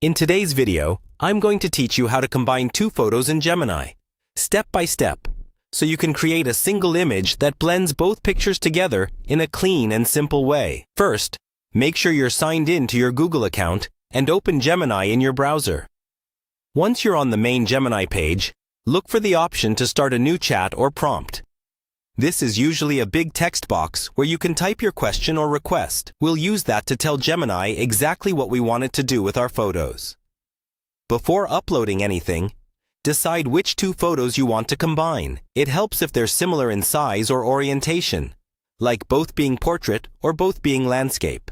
In today's video, I'm going to teach you how to combine two photos in Gemini, step by step, so you can create a single image that blends both pictures together in a clean and simple way. First, make sure you're signed in to your Google account and open Gemini in your browser. Once you're on the main Gemini page, look for the option to start a new chat or prompt. This is usually a big text box where you can type your question or request. We'll use that to tell Gemini exactly what we want it to do with our photos. Before uploading anything, decide which two photos you want to combine. It helps if they're similar in size or orientation, like both being portrait or both being landscape.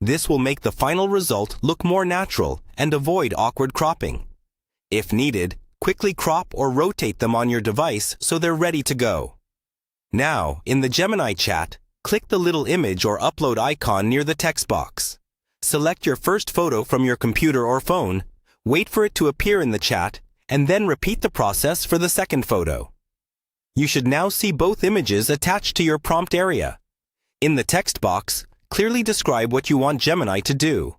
This will make the final result look more natural and avoid awkward cropping. If needed, quickly crop or rotate them on your device so they're ready to go. Now, in the Gemini chat, click the little image or upload icon near the text box. Select your first photo from your computer or phone, wait for it to appear in the chat, and then repeat the process for the second photo. You should now see both images attached to your prompt area. In the text box, clearly describe what you want Gemini to do.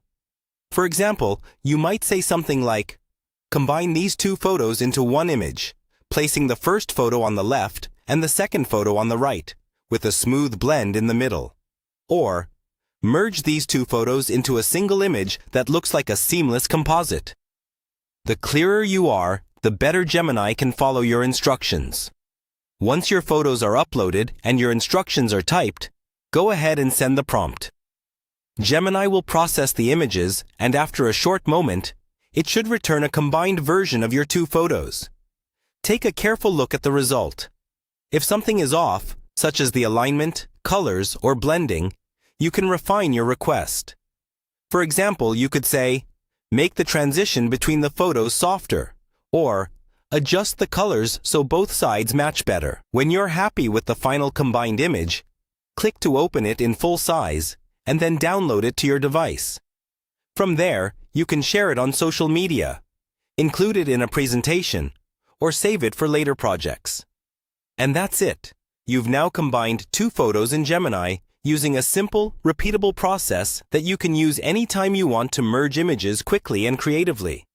For example, you might say something like, "Combine these two photos into one image, placing the first photo on the left and the second photo on the right, with a smooth blend in the middle." Or, "Merge these two photos into a single image that looks like a seamless composite." The clearer you are, the better Gemini can follow your instructions. Once your photos are uploaded and your instructions are typed, go ahead and send the prompt. Gemini will process the images, and after a short moment, it should return a combined version of your two photos. Take a careful look at the result. If something is off, such as the alignment, colors, or blending, you can refine your request. For example, you could say, "Make the transition between the photos softer," or "Adjust the colors so both sides match better." When you're happy with the final combined image, click to open it in full size, and then download it to your device. From there, you can share it on social media, include it in a presentation, or save it for later projects. And that's it. You've now combined two photos in Gemini using a simple, repeatable process that you can use anytime you want to merge images quickly and creatively.